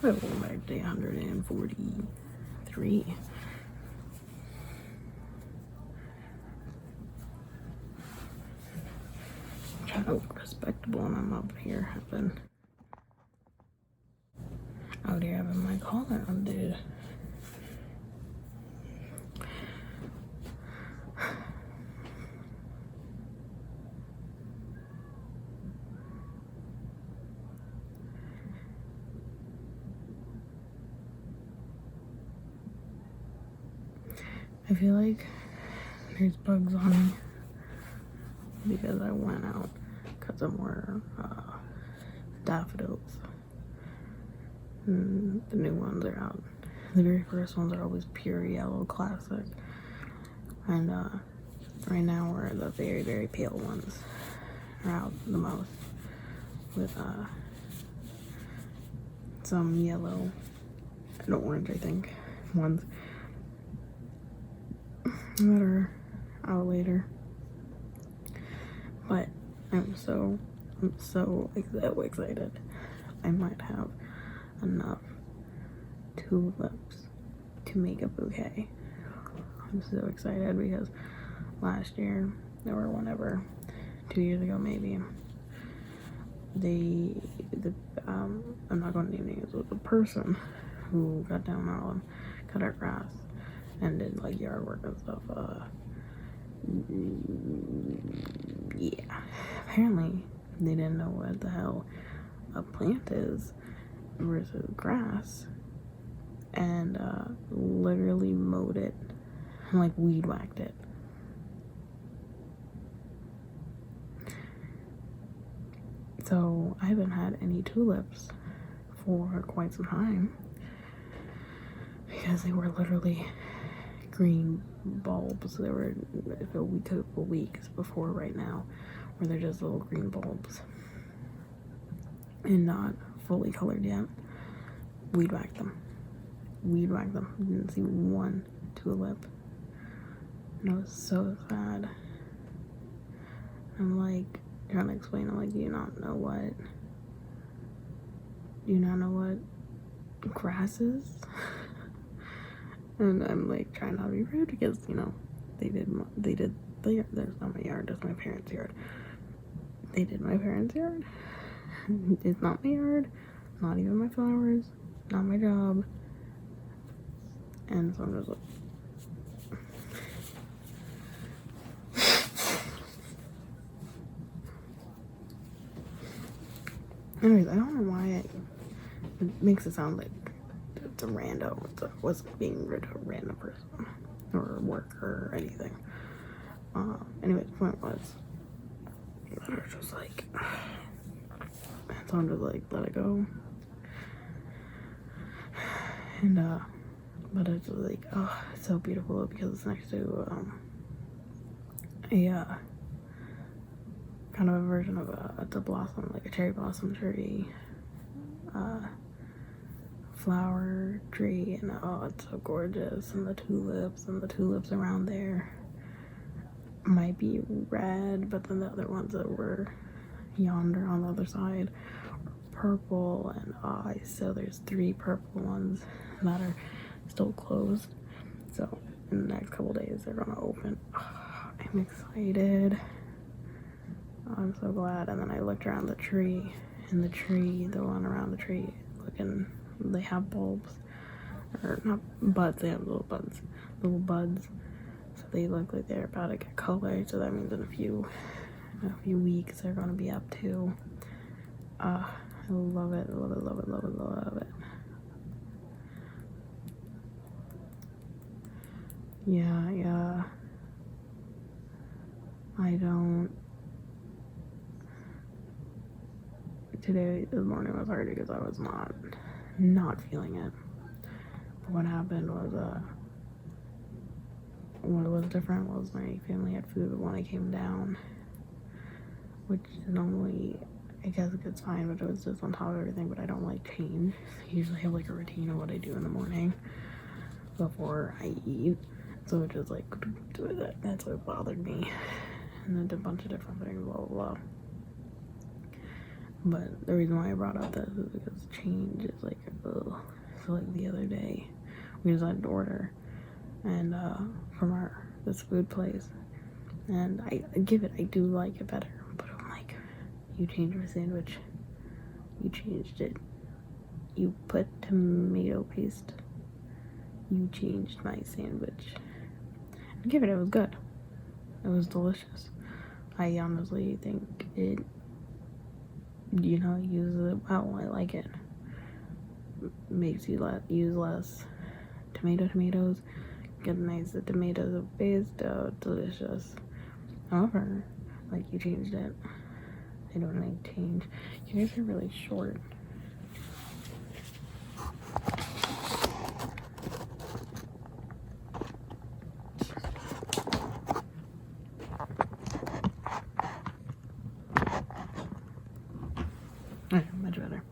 I'm going back to day 143. I'm trying to look respectable and I'm up here having out here having my collar undid. I feel like there's bugs on me because I went out cut some more daffodils. And the new ones are out. The very first ones are always pure yellow classic. And right now we're the very, very pale ones are out the most with some yellow and orange, I think, ones that are out later. But I'm so excited. I might have enough tulips to make a bouquet. I'm so excited because last year, or whenever, 2 years ago maybe, I'm not going to name names, but the person who got down on cut our grass and did like yard work and stuff, yeah, apparently they didn't know what the hell a plant is versus grass, and literally mowed it and like weed whacked it. So I haven't had any tulips for quite some time because they were literally green bulbs. They were a couple weeks before right now where they're just little green bulbs and not fully colored yet. Weed whacked them. Didn't see one tulip. And I was so sad. I'm like trying to explain, I'm like, do you not know what grass is? And I'm like trying not to be rude because, you know, there's not my yard, that's my parents' yard. They did my parents' yard. It's not my yard, not even my flowers, not my job. And so I'm just like, anyways, I don't know why it makes it sound like it's a rando. It wasn't being rid of a random person or worker or anything. Anyways, the point was that I was just like, so I'm just like, let it go. And but it's just like, oh, it's so beautiful because it's next to a kind of a version of it's a blossom, like a cherry blossom tree, flower tree, and oh, it's so gorgeous. And the tulips around there might be red, but then the other ones that were yonder on the other side are purple. And so there's 3 purple ones that are still closed. So in the next couple days they're gonna open. Oh, I'm excited. I'm so glad. And then I looked around the tree, and the one around the tree, they have bulbs, or not buds, they have little buds. So they look like they're about to get colored, so that means in a few weeks they're gonna be up too. I love it. Yeah. Today, this morning was hard because I was not feeling it. But what happened was, what was different was my family had food when I came down, which normally, I guess it's fine, but it was just on top of everything. But I don't like change. I usually have like a routine of what I do in the morning before I eat. So it just like, that's what bothered me. And then did a bunch of different things, blah, blah, blah. But the reason why I brought up this is because change is like, ugh. So like the other day, we decided to order, and from this food place, and I do like it better, but I'm like, you changed my sandwich, you changed it, you put tomato paste, you changed my sandwich. It was good, it was delicious. I honestly think it, uses it well. I like it. Makes you use less tomatoes. Get nice tomatoes paste. Delicious. However, like, you changed it. I don't like change. You guys are really short. Okay, much better.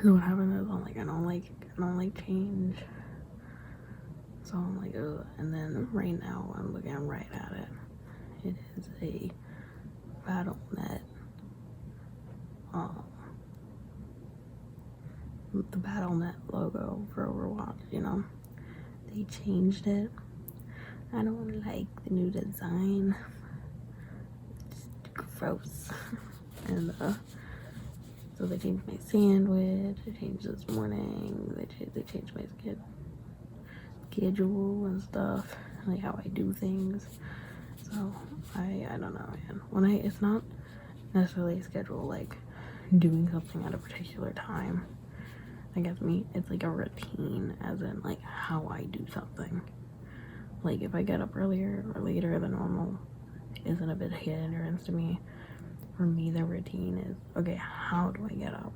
So what happened is I don't like change. So I'm like, ugh. And then right now I'm looking right at it. It is a BattleNet. The BattleNet logo for Overwatch. They changed it. I don't like the new design. It's gross. And so they changed my sandwich. They changed this morning. They changed my schedule and stuff, like how I do things. So I don't know, man. It's not necessarily a schedule, like doing something at a particular time. I guess it's like a routine, as in like how I do something. Like if I get up earlier or later than normal, isn't a bit hindrance to me. For me, the routine is, okay, how do I get up?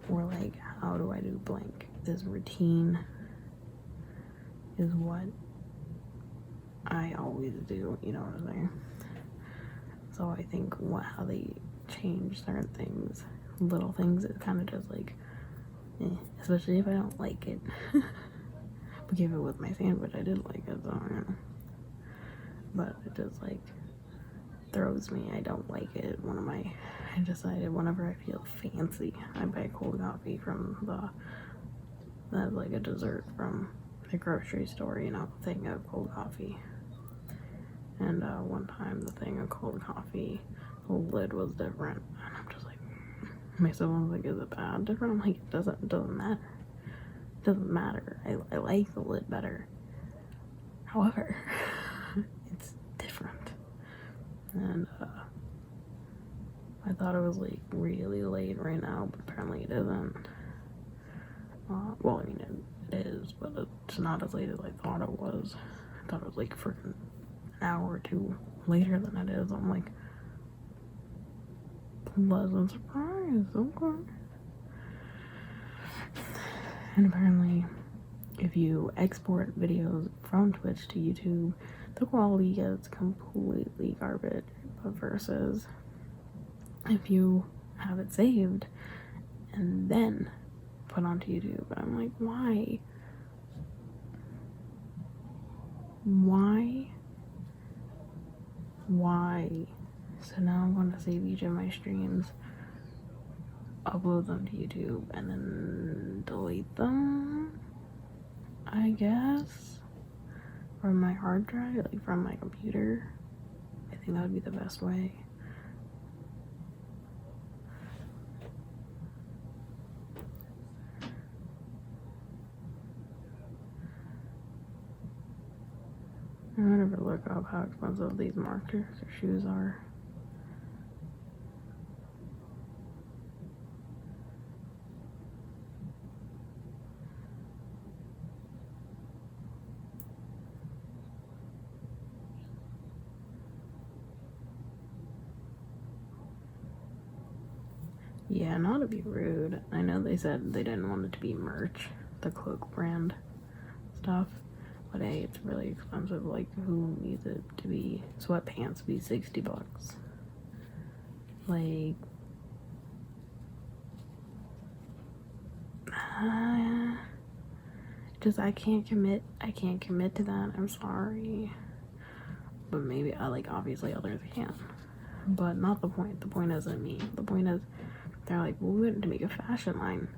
Or like, how do I do blank? This routine is what I always do, you know what I'm saying? So I think how they change certain things, little things, it kind of just like, especially if I don't like it. But give it with my sandwich, I did like it, so but it just like throws me. I don't like it. I decided whenever I feel fancy, I buy cold coffee from that's like a dessert from the grocery store, thing of cold coffee. And one time the thing of cold coffee, the lid was different, and I'm just like, my sibling was like, is it bad different? I'm like, it doesn't matter. It doesn't matter. I like the lid better. However, it's different. And I thought it was like really late right now, but apparently it isn't. Well, I mean, it is, but it's not as late as I thought it was. I thought it was like freaking an hour or two later than it is. I'm like, pleasant surprise, okay. And apparently, if you export videos from Twitch to YouTube, the quality gets completely garbage. But versus if you have it saved and then put onto YouTube, I'm like, why? So now I'm going to save each of my streams, upload them to YouTube, and then delete them, I guess, from my hard drive, like from my computer. I think that would be the best way. I'm gonna never look up how expensive these markers or shoes are. Yeah, not to be rude. I know they said they didn't want it to be merch, the Cloak brand stuff. But hey, it's really expensive. Like, who needs it to be? Sweatpants be $60. Like, just I can't commit to that. I'm sorry, but maybe obviously others can. But not the point. The point isn't me. The point is, they're like, well, we wanted to make a fashion line.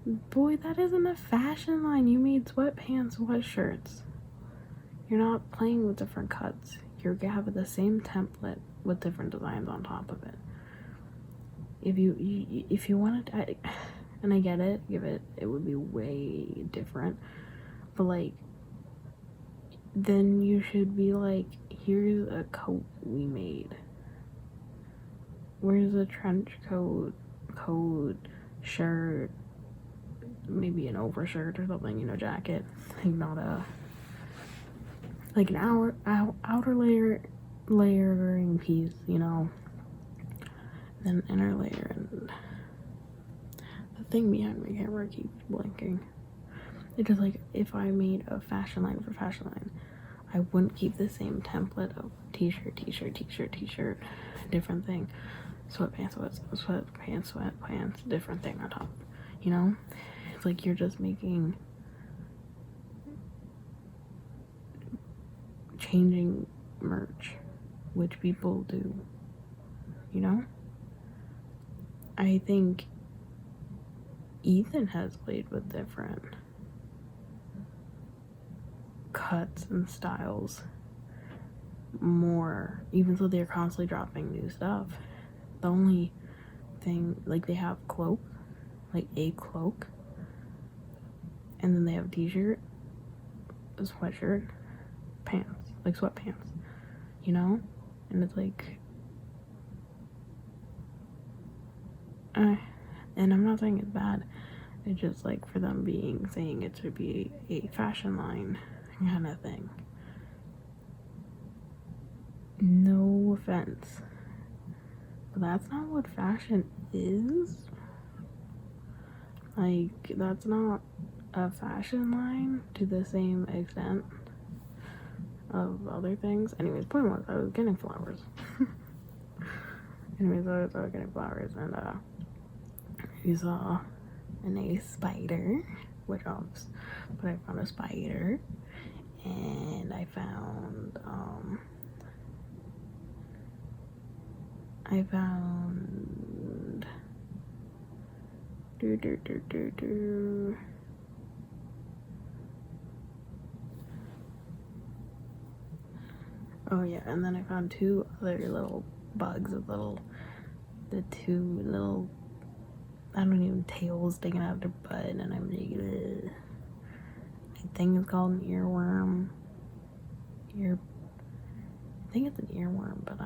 Boy, that isn't a fashion line. You made sweatpants, sweatshirts. You're not playing with different cuts. You're having the same template with different designs on top of it. If you wanted to, and I get it, it would be way different. But like, then you should be like, here's a coat we made. Where's a trench coat, shirt, maybe an overshirt or something, you know, jacket. Like not like an outer layering piece, you know, then inner layer. And the thing behind my camera keeps blinking. It's just like, if I made a fashion line for fashion line, I wouldn't keep the same template of t-shirt, different thing, sweatpants, different thing on top, you know? It's like you're just changing merch, which people do, you know? I think Ethan has played with different cuts and styles more, even though they're constantly dropping new stuff. The only thing, like, they have cloak, like a cloak, and then they have t-shirt, a sweatshirt, pants, like sweatpants, you know? And it's like, and I'm not saying it's bad, it's just like, for them saying it should be a fashion line kind of thing. No offense, but that's not what fashion is. Like, that's not a fashion line to the same extent of other things. Anyways, point was, I was getting flowers. I was getting flowers, and we saw a spider, but I found a spider, and I found oh yeah, and then I found two other little bugs with the two little, I don't even, tails sticking out of their butt, and I'm like, ugh. I think it's called an earworm. I think it's an earworm, but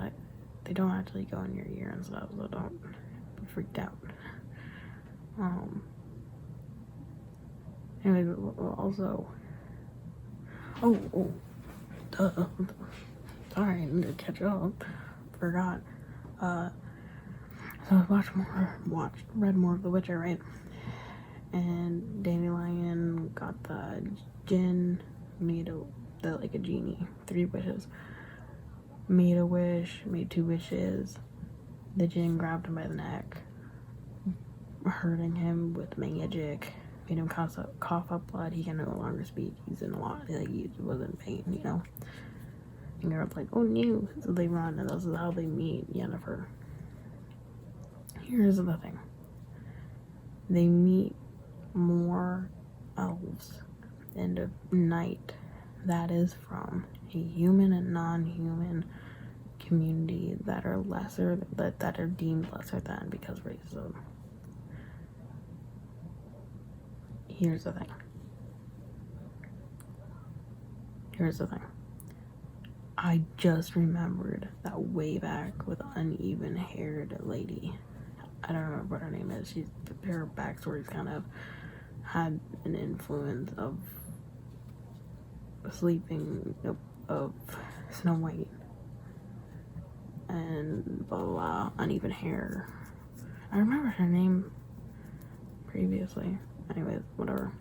they don't actually go in your ear and stuff, so don't be freaked out. Anyway, also, duh. Sorry, I need to catch up. Forgot. So I read more of The Witcher, right? And Dandelion got the djinn, made a genie, 3 wishes. Made a wish, made 2 wishes. The djinn grabbed him by the neck, hurting him with magic, made him cough up blood. He can no longer speak. He's in a lot, like, he was in pain, you know? And Geralt's like, oh no. So they run, and this is how they meet Yennefer. Here's the thing. They meet more elves and a knight that is from a human and non-human community that are that are deemed lesser than because racism. Here's the thing. I just remembered that way back with uneven-haired lady. I don't remember what her name is. Her backstory's kind of had an influence of sleeping of Snow White and blah blah blah, uneven hair. I remember her name previously. Anyways, whatever.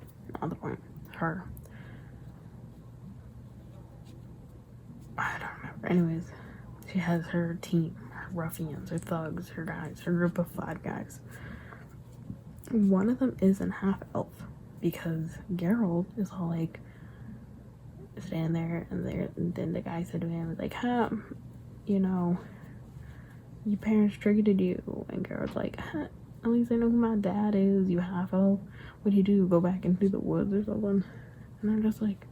Not the point. Her. I don't remember. Anyways, she has her team, her ruffians, her thugs, her guys, her group of 5 guys. One of them isn't half elf because Geralt is all like standing there, and then the guy said to him, like, you know, your parents triggered you, and girl's like, at least I know who my dad is, you half elf. What do you do? Go back into the woods or something? And I'm just like,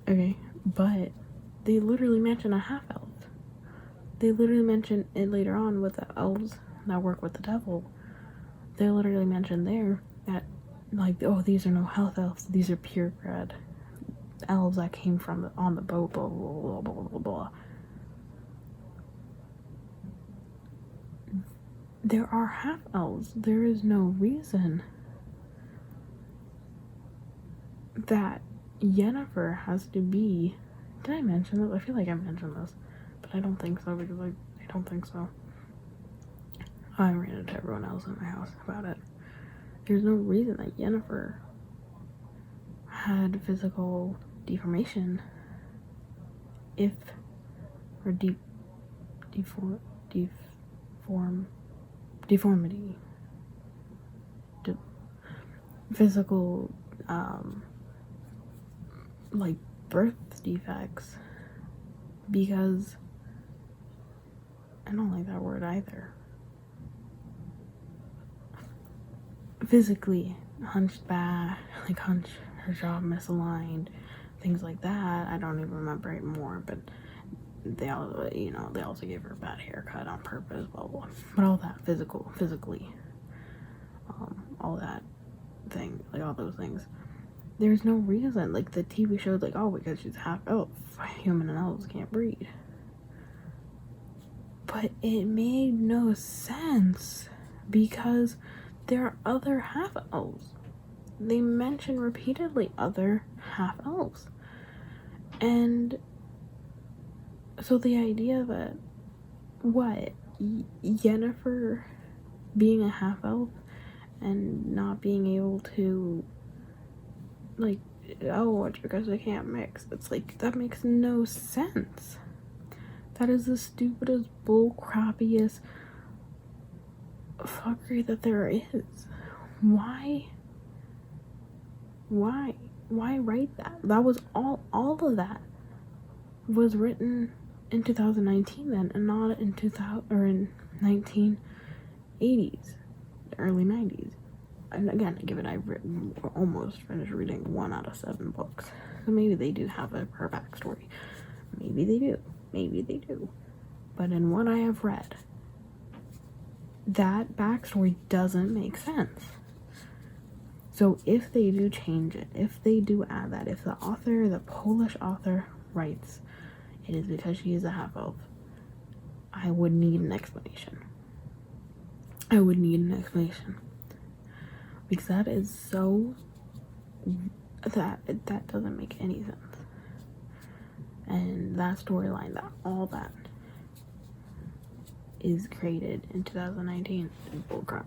okay, but they literally mention a half elf. They literally mention it later on with the elves that work with the devil. They literally mention there that, like, oh, these are no half elves, these are purebred elves that came from on the boat, blah blah blah blah blah blah. There are half elves. There is no reason that Yennefer has to be. Did I mention this? I feel like I mentioned this, but I don't think so because I don't think so. I ran into everyone else in my house about it. There's no reason that Yennefer had physical deformation if or deformity, physical like birth defects, because I don't like that word either. Physically hunched back, like her jaw misaligned, things like that. I don't even remember it more, but they all, you know, they also gave her a bad haircut on purpose, blah blah. But all that physically, all that thing, like all those things. There's no reason, like the TV show's like, oh, because she's half elf, human and elves can't breed. But it made no sense because there are other half elves. They mention repeatedly other half elves. And so the idea that, what, Yennefer being a half elf and not being able to, like, oh, it's because they can't mix. It's like, that makes no sense. That is the stupidest, bull crappiest fuckery that there is. Why write that? That was all of that was written in 2019 then, and not in 2000 or in 1980s, early 90s. And again, I've written, almost finished reading 1 out of 7 books, so maybe they do have her backstory. Maybe they do. But in what I have read, that backstory doesn't make sense. So if they do change it, if they do add that, if the Polish author writes it is because she is a half elf, I would need an explanation. Because that is so, that doesn't make any sense. And that storyline, all that is created in 2019 is bullcrap.